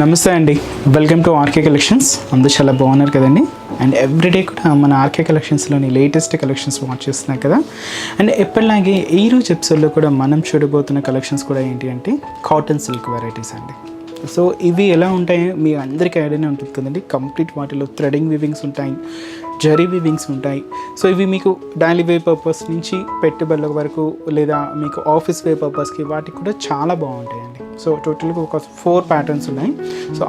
నమస్తే అండి, welcome to RK collections. అందరూ చాలా బాగున్నారు కదండి. అండ్ ఎవ్రీడే కూడా మన ఆర్కే కలెక్షన్స్లోని లేటెస్ట్ కలెక్షన్స్ వాచ్ చేస్తున్నాయి కదా. అండ్ ఎప్పటిలాగే ఈరోజు ఎపిసోడ్లో కూడా మనం చూడబోతున్న కలెక్షన్స్ కూడా ఏంటి అంటే కాటన్ సిల్క్ వెరైటీస్ అండి. సో ఇవి ఎలా ఉంటాయో మీ అందరికీ ఐడియానే ఉంటుంది కదండి. కంప్లీట్ వాటిలో థ్రెడింగ్ వివింగ్స్ ఉంటాయి, జరీ వివింగ్స్ ఉంటాయి. సో ఇవి మీకు డైలీ వేర్ పర్పస్ నుంచి పెట్టుబడుల వరకు లేదా మీకు ఆఫీస్ వేర్ పర్పస్కి వాటికి కూడా చాలా బాగుంటాయండి. సో టోటల్గా ఒక 4 ప్యాటర్న్స్ ఉన్నాయి. సో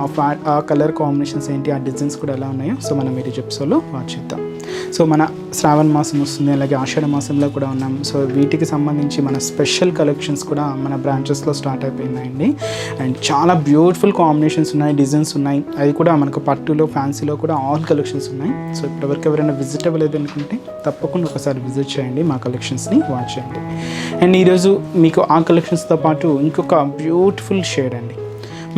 ఆ కలర్ కాంబినేషన్స్ ఏంటి, ఆ డిజైన్స్ కూడా ఎలా ఉన్నాయో సో మనం ఈ ఎపిసోడ్లో వాచ్ చేద్దాం. సో మన శ్రావణ మాసం వస్తుంది, అలాగే ఆషాఢ మాసంలో కూడా ఉన్నాం. సో వీటికి సంబంధించి మన స్పెషల్ కలెక్షన్స్ కూడా మన బ్రాంచెస్లో స్టార్ట్ అయిపోయినాయండి. అండ్ చాలా బ్యూటిఫుల్ కాంబినేషన్స్ ఉన్నాయి, డిజైన్స్ ఉన్నాయి. అది కూడా మనకు పట్టులో ఫ్యాన్సీలో కూడా ఆల్ కలెక్షన్స్ ఉన్నాయి. సో ఇప్పటివరకు ఎవరైనా విజిట్ అవ్వలేదు అనుకుంటే తప్పకుండా ఒకసారి విజిట్ చేయండి, మా కలెక్షన్స్ని వాచ్ చేయండి. అండ్ ఈరోజు మీకు ఆ కలెక్షన్స్తో పాటు ఇంకొక బ్యూటిఫుల్ షేడ్ అండి.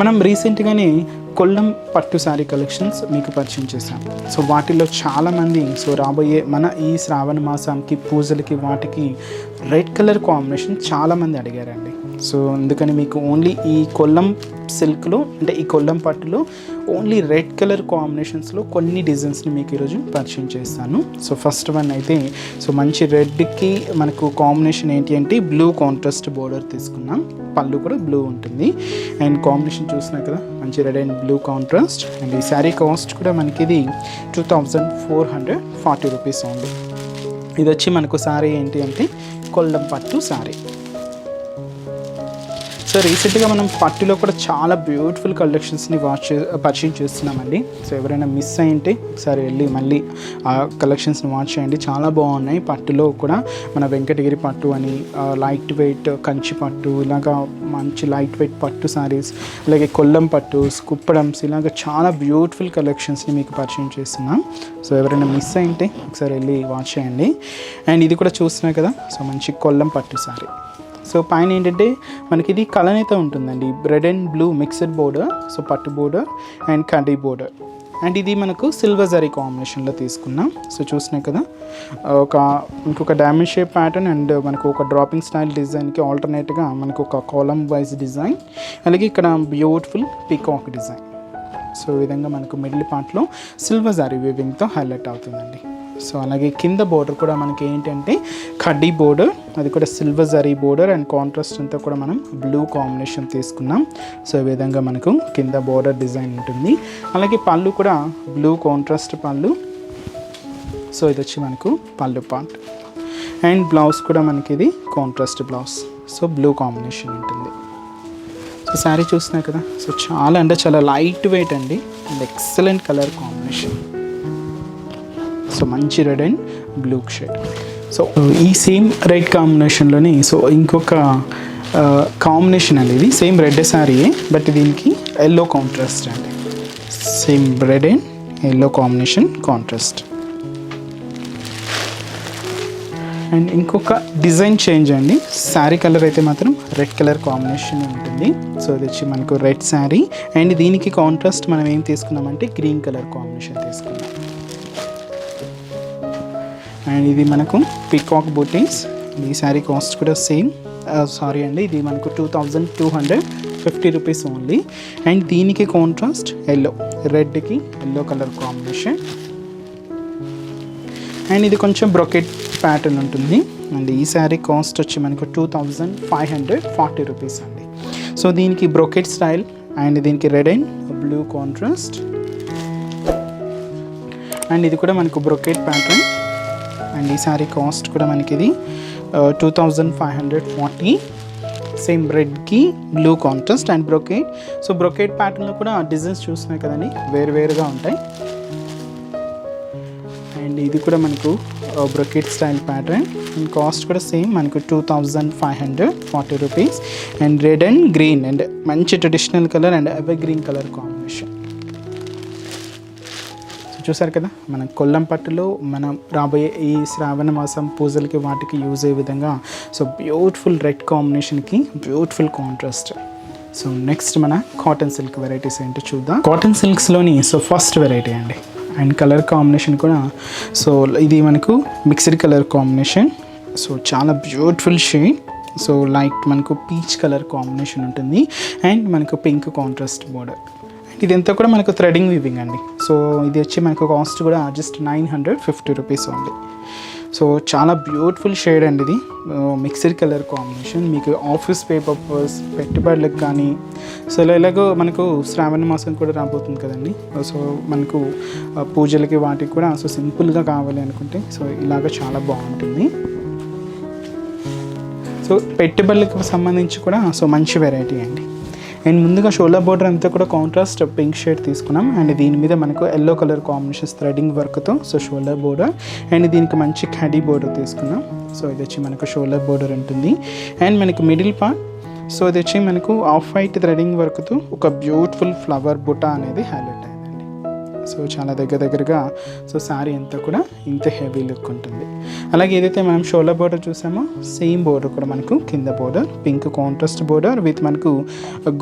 మనం రీసెంట్గానే కొల్లం పట్టు శారీ కలెక్షన్స్ మీకు పరిచయం చేశాం. సో వాటిలో చాలామంది సో రాబోయే మన ఈ శ్రావణ మాసానికి పూజలకి వాటికి రెడ్ కలర్ కాంబినేషన్ చాలామంది అడిగారండి. సో అందుకని మీకు ఓన్లీ ఈ కొల్లం సిల్క్లో అంటే ఈ కొల్లం పట్టులో ఓన్లీ రెడ్ కలర్ కాంబినేషన్స్లో కొన్ని డిజైన్స్ని మీకు ఈరోజు పరిచయం చేస్తాను. సో ఫస్ట్ వన్ అయితే సో మంచి రెడ్కి మనకు కాంబినేషన్ ఏంటి అంటే బ్లూ కాంట్రాస్ట్ బోర్డర్ తీసుకున్నాం. పళ్ళు కూడా బ్లూ ఉంటుంది. అండ్ కాంబినేషన్ చూసినా కదా, మంచి red and blue contrast. And ఈ శారీ కాస్ట్ కూడా మనకి ఇది 2440 రూపీస్ ఉంది. ఇది వచ్చి మనకు శారీ ఏంటి అంటే కొల్లం పట్టు శారీ. సో రీసెంట్గా మనం పట్టులో కూడా చాలా బ్యూటిఫుల్ కలెక్షన్స్ని పరిచయం చేస్తున్నామండి. సో ఎవరైనా మిస్ అయింటే ఒకసారి వెళ్ళి మళ్ళీ ఆ కలెక్షన్స్ని వాచ్ చేయండి, చాలా బాగున్నాయి. పట్టులో కూడా మన వెంకటగిరి పట్టు అని, లైట్ వెయిట్ కంచి పట్టు, ఇలాగా మంచి లైట్ వెయిట్ పట్టు శారీస్, అలాగే కొల్లం పట్టు, కుప్పడమ్స్, ఇలాగ చాలా బ్యూటిఫుల్ కలెక్షన్స్ని మీకు పరిచయం చేస్తున్నాం. సో ఎవరైనా మిస్ అయింటే ఒకసారి వెళ్ళి వాచ్ చేయండి. అండ్ ఇది కూడా చూస్తున్నా కదా, సో మంచి కొల్లం పట్టు శారీ. సో పైన ఏంటంటే మనకి ఇది కలనైతే ఉంటుందండి, red and blue mixed border. So పట్టు బోర్డర్ అండ్ కడ్డీ బోర్డర్. అండ్ ఇది మనకు సిల్వర్ జరీ కాంబినేషన్లో తీసుకున్నాం. సో చూసినాయి కదా, ఇంకొక డైమండ్ షేప్ ప్యాటర్న్ అండ్ మనకు ఒక డ్రాపింగ్ స్టైల్ డిజైన్కి ఆల్టర్నేట్గా మనకు ఒక కాలమ్ వైజ్ డిజైన్, అలాగే ఇక్కడ బ్యూటిఫుల్ పీకాక్ డిజైన్. సో ఈ విధంగా మనకు మిడిల్ పార్ట్లో సిల్వర్ జరీ వీవింగ్తో హైలైట్ అవుతుందండి. సో అలాగే కింద బోర్డర్ కూడా మనకి ఏంటంటే కడ్డీ బోర్డర్, అది కూడా silver zari border and contrast అంతా కూడా మనం బ్లూ కాంబినేషన్ తీసుకున్నాం. సో ఈ విధంగా మనకు కింద బోర్డర్ డిజైన్ ఉంటుంది. అలాగే పళ్ళు కూడా బ్లూ కాంట్రాస్ట్ పళ్ళు. సో ఇది వచ్చి మనకు పళ్ళు పార్ట్. అండ్ బ్లౌజ్ కూడా మనకి ఇది contrast blouse. So blue combination ఉంటుంది. సో శారీ చూస్తున్నా కదా, సో చాలా అంటే చాలా లైట్ వెయిట్ అండి and excellent colour combination. So మంచి red and blue shade. So ఈ సేమ్ రెడ్ కాంబినేషన్లోని సో ఇంకొక కాంబినేషన్ అండి. ఇది సేమ్ రెడ్ శారీయే, బట్ దీనికి ఎల్లో కాంట్రాస్ట్ అండి. Same red and yellow combination contrast. And ఇంకొక డిజైన్ చేంజ్ అండి. శారీ కలర్ అయితే మాత్రం రెడ్ కలర్ కాంబినేషన్ ఉంటుంది. సో ఇది వచ్చి మనకు రెడ్ శారీ అండ్ దీనికి కాంట్రాస్ట్ మనం ఏం తీసుకున్నామంటే గ్రీన్ కలర్ కాంబినేషన్ తీసుకున్నాం. అండ్ ఇది మనకు పీకాక్ బూటీస్. ఈ శారీ కాస్ట్ కూడా సేమ్, సారీ అండి, ఇది మనకు 2250 రూపీస్ ఓన్లీ. అండ్ దీనికి కాంట్రాస్ట్ ఎల్లో, రెడ్కి ఎల్లో కలర్ కాంబినేషన్. అండ్ ఇది కొంచెం బ్రొకెట్ ప్యాటర్న్ ఉంటుంది. అండ్ ఈ శారీ కాస్ట్ వచ్చి మనకు 2540 రూపీస్ అండి. సో దీనికి బ్రొకెట్ స్టైల్ అండ్ దీనికి red and blue contrast. And ఇది కూడా మనకు బ్రొకెట్ ప్యాటర్న్. అండ్ ఈ శారీ కాస్ట్ కూడా మనకి ఇది 2540. సేమ్ రెడ్కి blue contrast and brocade. So brocade ప్యాటర్న్లో కూడా డిజైన్స్ చూస్తున్నాయి కదండి, వేరువేరుగా ఉంటాయి. అండ్ ఇది కూడా మనకు brocade style pattern and cost కూడా సేమ్ మనకు 2540 rupees. And red and green and మంచి traditional colour and evergreen colour combination. చూసారు కదా, మన కొల్లం పట్టులో మనం రాబోయే ఈ శ్రావణ మాసం పూజలకి వాటికి యూజ్ అయ్యే విధంగా సో బ్యూటిఫుల్ రెడ్ కాంబినేషన్కి బ్యూటిఫుల్ కాంట్రాస్ట్. సో నెక్స్ట్ మన కాటన్ సిల్క్ వెరైటీస్ ఏంటో చూద్దాం. కాటన్ సిల్క్స్లోని సో ఫస్ట్ వెరైటీ అండి. అండ్ కలర్ కాంబినేషన్ కూడా సో ఇది మనకు మిక్స్డ్ కలర్ కాంబినేషన్. సో చాలా బ్యూటిఫుల్ షేడ్. సో లైట్ మనకు పీచ్ కలర్ కాంబినేషన్ ఉంటుంది అండ్ మనకు పింక్ కాంట్రాస్ట్ బోర్డర్. ఇదంతా కూడా మనకు థ్రెడింగ్ వీవింగ్ అండి. సో ఇది వచ్చి మనకు కాస్ట్ కూడా జస్ట్ 950 రూపీస్ ఉంది. సో చాలా బ్యూటిఫుల్ షేడ్ అండి ఇది, మిక్స్డ్ కలర్ కాంబినేషన్. మీకు ఆఫీస్ పేపర్స్ పెట్టుబడులకు కానీ, సో ఇలాగో మనకు శ్రావణ మాసం కూడా రాబోతుంది కదండి. సో మనకు పూజలకి వాటికి కూడా సో సింపుల్గా కావాలి అనుకుంటే సో ఇలాగ చాలా బాగుంటుంది. సో పెట్టుబడులకు సంబంధించి కూడా సో మంచి వెరైటీ అండి. అండ్ ముందుగా షోల్డర్ బోర్డర్ అంతా కూడా కాంట్రాస్ట్ పింక్ షేడ్ తీసుకున్నాం. అండ్ దీని మీద మనకు ఎల్లో కలర్ కాంబినేషన్స్ థ్రెడింగ్ వర్క్తో సో షోల్డర్ బోర్డర్. అండ్ దీనికి మంచి కడీ బోర్డర్ తీసుకున్నాం. సో ఇది వచ్చి మనకు షోల్డర్ బోర్డర్ ఉంటుంది. అండ్ మనకు మిడిల్ పార్ట్ సో ఇది వచ్చి మనకు ఆఫ్ వైట్ థ్రెడింగ్ వర్క్తో ఒక బ్యూటిఫుల్ ఫ్లవర్ బుట్ట అనేది హైలైట్ అయిందండి. సో చాలా దగ్గరగా సో శారీ అంతా కూడా ఇంత హెవీ లుక్ ఉంటుంది. అలాగే ఏదైతే మనం షోల్డర్ బోర్డర్ చూసామో సేమ్ బోర్డర్ కూడా మనకు కింద border pink contrast border with మనకు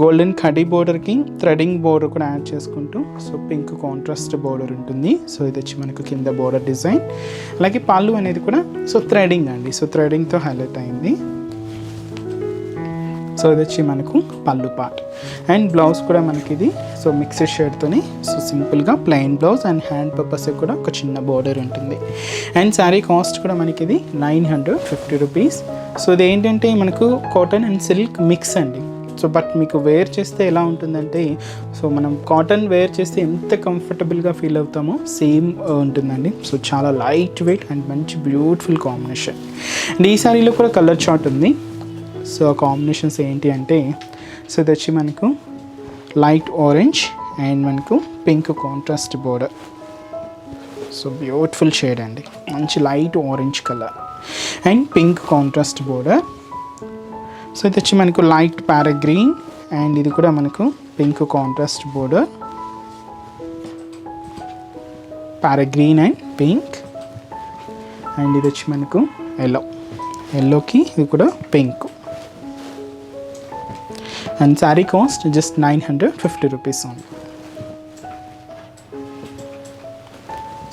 గోల్డెన్ కడీ బోర్డర్కి థ్రెడింగ్ బోర్డర్ కూడా యాడ్ చేసుకుంటూ సో పింక్ కాంట్రాస్ట్ బోర్డర్ ఉంటుంది. సో ఇది వచ్చి మనకు కింద బోర్డర్ డిజైన్. అలాగే పళ్ళు అనేది కూడా సో థ్రెడింగ్ అండి, సో థ్రెడింగ్తో హైలైట్ అయింది. సో ఇది వచ్చి మనకు పళ్ళు పార్ట్. అండ్ బ్లౌజ్ కూడా మనకి ఇది సో మిక్స్డ్ షేడ్తోని సో సింపుల్గా plain blouse and hand purpose కూడా ఒక చిన్న బోర్డర్ ఉంటుంది. అండ్ శారీ కాస్ట్ కూడా మనకి ఇది 950 రూపీస్. సో ఇది ఏంటంటే మనకు కాటన్ అండ్ సిల్క్ మిక్స్ అండి. సో బట్ మీకు వేర్ చేస్తే ఎలా ఉంటుందంటే సో మనం కాటన్ వేర్ చేస్తే ఎంత కంఫర్టబుల్గా ఫీల్ అవుతామో సేమ్ ఉంటుందండి. సో చాలా లైట్ వెయిట్ అండ్ మంచి బ్యూటిఫుల్ కాంబినేషన్. అండ్ ఈ శారీలో కూడా కలర్ చార్ట్ ఉంది. సో కాంబినేషన్స్ ఏంటి అంటే సో ఇది వచ్చి మనకు లైట్ ఆరెంజ్ అండ్ మనకు pink contrast border. So beautiful shade అండి, మంచి light orange colour and pink contrast border. So ఇది వచ్చి మనకు లైట్ ప్యారెట్ గ్రీన్ అండ్ ఇది కూడా మనకు pink contrast border, parrot green and pink. And ఇది వచ్చి మనకు ఎల్లోకి ఇది కూడా pink. And sari cost just 950 rupees ఉంది.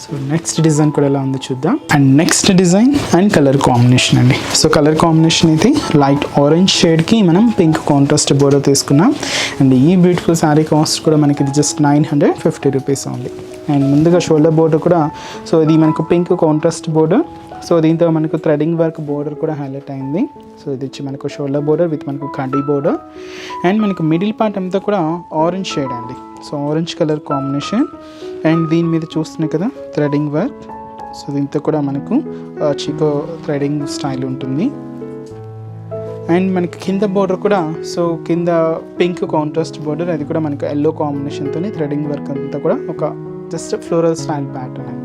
సో నెక్స్ట్ డిజైన్ కూడా ఎలా ఉందో చూద్దాం. And next design and colour combination అండి. సో కలర్ కాంబినేషన్ అయితే లైట్ ఆరెంజ్ షేడ్కి మనం పింక్ కాంట్రాస్ట్ బోర్డర్ తీసుకున్నాం. అండ్ ఈ బ్యూటిఫుల్ శారీ కాస్ట్ కూడా మనకి ఇది జస్ట్ 950 రూపీస్ ఉంది. అండ్ ముందుగా షోల్డర్ బోర్డర్ కూడా సో ఇది మనకు పింక్ కాంట్రాస్ట్ బోర్డర్. సో దీంతో మనకు థ్రెడింగ్ వర్క్ బోర్డర్ కూడా హైలైట్ అయింది. సో ఇది వచ్చి మనకు షోల్డర్ బోర్డర్ విత్ మనకు కడ్డీ బోర్డర్. అండ్ మనకు మిడిల్ పార్ట్ అంతా కూడా ఆరెంజ్ షేడ్ అండి, so orange colour combination. And దీని మీద చూస్తున్నాయి కదా థ్రెడింగ్ వర్క్. సో దీంతో కూడా మనకు చికో థ్రెడింగ్ స్టైల్ ఉంటుంది. అండ్ మనకి కింద బోర్డర్ కూడా సో కింద పింక్ కాంట్రాస్ట్ బోర్డర్, అది కూడా మనకు ఎల్లో కాంబినేషన్తో థ్రెడింగ్ వర్క్ అంతా కూడా ఒక జస్ట్ ఫ్లోరల్ స్టైల్ ప్యాటర్న్ అండి.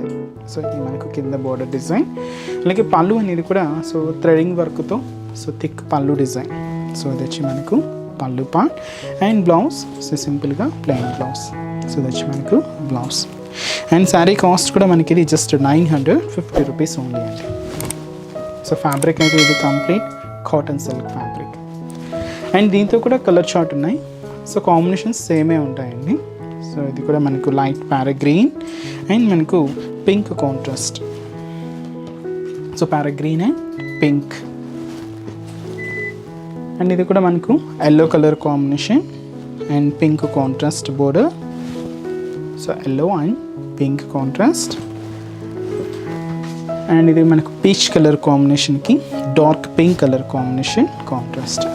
సో ఇది మనకు కింద బోర్డర్ డిజైన్. అలాగే పళ్ళు అనేది కూడా సో థ్రెడింగ్ వర్క్తో సో థిక్ పళ్ళు డిజైన్. సో ఇది వచ్చి మనకు పళ్ళు పార్ట్. అండ్ బ్లౌజ్ సో సింపుల్గా ప్లెయిన్ బ్లౌజ్. సో ఇది వచ్చి మనకు బ్లౌజ్. అండ్ శారీ కాస్ట్ కూడా మనకి ఇది జస్ట్ 950 రూపీస్ ఓన్లీ అండి. సో ఫ్యాబ్రిక్ అయితే ఇది complete cotton silk fabric. And దీంతో కూడా కలర్ చార్ట్ ఉన్నాయి. సో కాంబినేషన్స్ సేమే ఉంటాయండి. సో ఇది కూడా మనకు లైట్ ప్యారెట్ గ్రీన్ అండ్ మనకు pink contrast. So parrot green and pink. And ఇది కూడా మనకు yellow colour combination and pink contrast border. So yellow and pink contrast. And ఇది మనకు పీచ్ కలర్ కాంబినేషన్కి dark pink colour combination contrast.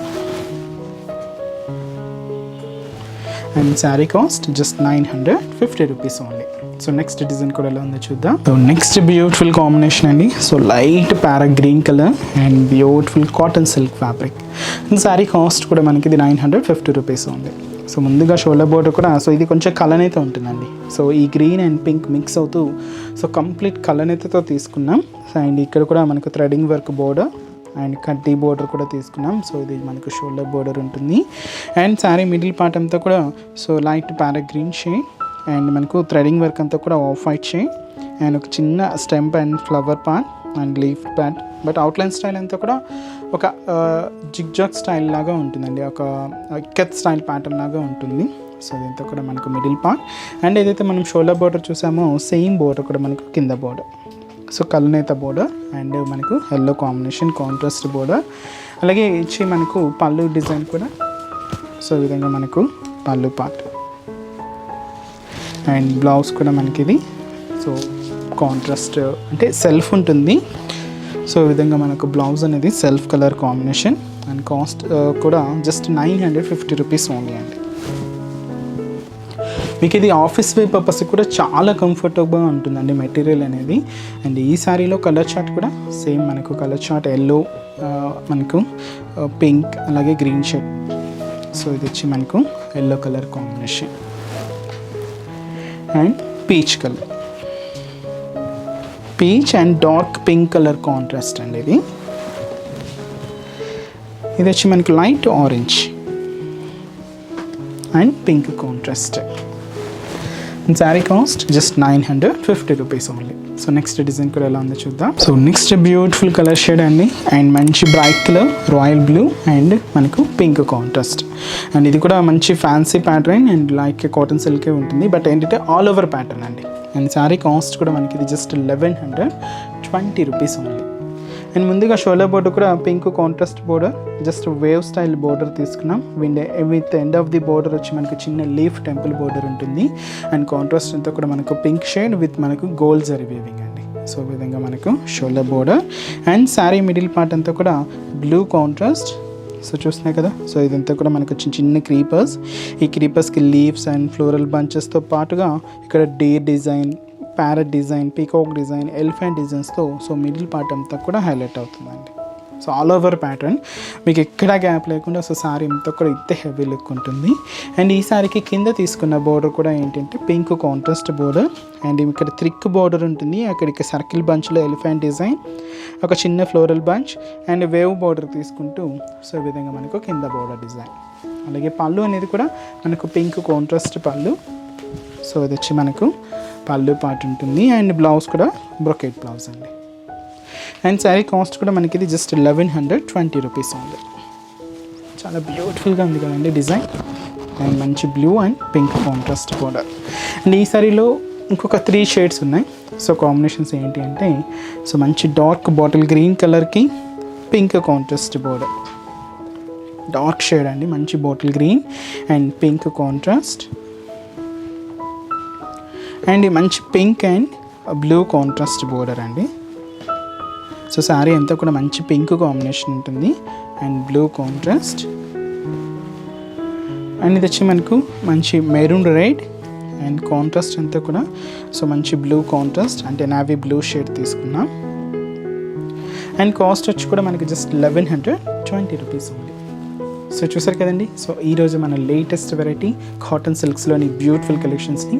And sari cost just 950 rupees only. So next design కూడా ఎలా ఉందో చూద్దాం. సో నెక్స్ట్ బ్యూటిఫుల్ కాంబినేషన్ అండి. So light parrot green colour and beautiful cotton silk fabric. And sari cost కూడా మనకి ఇది 950 rupees ఉంది. సో ముందుగా షోల్డర్ బోర్డర్ కూడా సో ఇది కొంచెం కలనేత ఉంటుందండి. సో ఈ గ్రీన్ అండ్ పింక్ మిక్స్ అవుతూ సో కంప్లీట్ కలనేతతో తీసుకున్నాం. అండ్ ఇక్కడ కూడా మనకు థ్రెడింగ్ వర్క్ బోర్డర్ అండ్ కడ్డీ బోర్డర్ కూడా తీసుకున్నాం. సో ఇది మనకు షోల్డర్ బోర్డర్ ఉంటుంది. అండ్ శారీ మిడిల్ పార్ట్ అంతా కూడా so light parrot green shade and మనకు థ్రెడింగ్ వర్క్ అంతా కూడా ఆఫ్ వైట్ షేడ్ అండ్ ఒక చిన్న stump and flower part and leaf Pat. But outline style అంతా కూడా ఒక జిగ్జాగ్ స్టైల్ లాగా ఉంటుందండి, ఒక ఇక్కత్ స్టైల్ ప్యాటర్న్ లాగా ఉంటుంది. సో ఇదంతా కూడా మనకు మిడిల్ పార్ట్. అండ్ ఏదైతే మనం షోల్డర్ బోర్డర్ చూసామో సేమ్ బోర్డర్ కూడా మనకు కింద బోర్డర్. సో కల్నేత బోర్డర్ అండ్ మనకు ఎల్లో కాంబినేషన్ కాంట్రాస్ట్ బోర్డర్. అలాగే ఇచ్చి మనకు పళ్ళు డిజైన్ కూడా సో ఈ విధంగా మనకు పళ్ళు పార్ట్. అండ్ బ్లౌజ్ కూడా మనకి ఇది సో కాంట్రాస్ట్ అంటే సెల్ఫ్ ఉంటుంది. సో ఈ విధంగా మనకు బ్లౌజ్ అనేది self colour combination and cost కూడా జస్ట్ 950 రూపీస్ ఓన్లీ అండి. మీకు ఇది ఆఫీస్ వే పర్పస్ కూడా చాలా కంఫర్టబుల్గా ఉంటుందండి మెటీరియల్ అనేది. అండ్ ఈ శారీలో కలర్ చార్ట్ కూడా సేమ్ మనకు కలర్ చార్ట్ ఎల్లో, మనకు పింక్, అలాగే గ్రీన్ షేడ్. సో ఇది వచ్చి మనకు yellow colour combination and peach colour, peach and dark pink colour contrast అండి. ఇది వచ్చి మనకి light orange and pink contrast. Sari cost just 950 rupees only. So next design కూడా ఎలా ఉందో చూద్దాం. So next beautiful colour shade అండి అండ్ మంచి bright colour royal blue and మనకు పింక్ కాంట్రాస్ట్. అండ్ ఇది కూడా మంచి fancy pattern and like cotton సిల్కే ఉంటుంది, బట్ ఏంటంటే ఆల్ ఓవర్ ప్యాటర్న్ అండి. అండ్ శారీ కాస్ట్ కూడా మనకి ఇది జస్ట్ 1120 రూపీస్ ఓన్లీ. అండ్ ముందుగా షోలా బోర్డర్ కూడా pink contrast border, just wave style border తీసుకున్నాం. With end of the border వచ్చి మనకు చిన్న లీఫ్ టెంపుల్ బోర్డర్ ఉంటుంది. అండ్ కాంట్రాస్ట్ అంతా కూడా మనకు పింక్ షేడ్ విత్ మనకు గోల్డ్ జరీ వీవింగ్ అండి. సో ఈ విధంగా మనకు shola border and sari middle part అంతా కూడా బ్లూ కాంట్రాస్ట్. సో చూస్తున్నాయి కదా, సో ఇదంతా కూడా మనకు చిన్న చిన్న క్రీపర్స్. ఈ క్రీపర్స్కి లీవ్స్ అండ్ ఫ్లోరల్ బంచెస్తో పాటుగా ఇక్కడ deer design, parrot design, peacock design, elephant డిజైన్స్తో సో మిడిల్ పార్ట్ అంతా కూడా హైలైట్ అవుతుందండి. సో ఆల్ ఓవర్ ప్యాటర్న్ మీకు ఎక్కడ గ్యాప్ లేకుండా సో శారీ అంతా కూడా ఇంతే హెవీ లుక్ ఉంటుంది. అండ్ ఈ శారీకి కింద తీసుకున్న బోర్డర్ కూడా ఏంటంటే పింక్ కాంట్రాస్ట్ బోర్డర్ అండ్ ఇక్కడ థిక్ బోర్డర్ ఉంటుంది. అక్కడికి సర్కిల్ బంచ్లో ఎలిఫెంట్ డిజైన్, ఒక చిన్న floral bunch and wave border తీసుకుంటూ సో ఈ విధంగా మనకు కింద బోర్డర్ డిజైన్. అలాగే పళ్ళు అనేది కూడా మనకు పింక్ కాంట్రాస్ట్ పళ్ళు. సో ఇది వచ్చి మనకు పళ్ళు పార్ట్ ఉంటుంది అండ్ బ్లౌజ్ కూడా బ్రొకెట్ బ్లౌజ్ అండి. అండ్ శారీ కాస్ట్ కూడా మనకి ఇది జస్ట్ 1120 రూపీస్ ఉంది. చాలా బ్యూటిఫుల్గా ఉంది కదండి డిజైన్. అండ్ మంచి blue and pink contrast border. And ఈ శారీలో ఇంకొక 3 షేడ్స్ ఉన్నాయి. సో కాంబినేషన్స్ ఏంటి అంటే సో మంచి డార్క్ బాటిల్ గ్రీన్ కలర్కి pink contrast border, dark shade అండి, మంచి bottle green and pink contrast. And మంచి pink and blue contrast border అండి. సో శారీ అంతా కూడా మంచి పింక్ కాంబినేషన్ ఉంటుంది అండ్ బ్లూ కాంట్రాస్ట్. అండ్ ఇది వచ్చి మనకు మంచి మెరూన్ రెడ్ అండ్ కాంట్రాస్ట్ అంతా కూడా సో మంచి బ్లూ కాంట్రాస్ట్ అంటే నావీ బ్లూ షేడ్ తీసుకున్నాం. అండ్ కాస్ట్ వచ్చి కూడా మనకి జస్ట్ 1120 రూపీస్ ఉంది. సో చూసారు కదండి. సో ఈరోజు మన లేటెస్ట్ వెరైటీ కాటన్ సిల్క్స్లోని బ్యూటిఫుల్ కలెక్షన్స్ని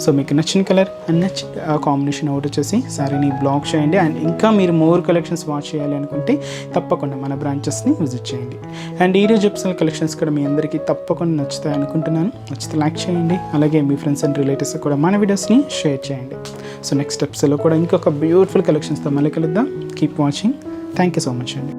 సో మీకు నచ్చిన కలర్ అండ్ నచ్చిన కాంబినేషన్ ఆర్డర్ చేసి శారీని బ్లాక్ చేయండి. అండ్ ఇంకా మీరు మోర్ కలెక్షన్స్ వాచ్ చేయాలి అనుకుంటే తప్పకుండా మన బ్రాంచెస్ని విజిట్ చేయండి. అండ్ ఈరోజు ఎపిసోడ్ కలెక్షన్స్ కూడా మీ అందరికీ తప్పకుండా నచ్చుతాయి అనుకుంటున్నాను. నచ్చితే లైక్ చేయండి, అలాగే మీ ఫ్రెండ్స్ అండ్ రిలేటివ్స్ కూడా మన వీడియోస్ని షేర్ చేయండి. సో నెక్స్ట్ ఎపిసోడ్లో కూడా ఇంకొక బ్యూటిఫుల్ కలెక్షన్స్తో మళ్ళీ కలుద్దాం. Keep watching. Thank you so much అండి.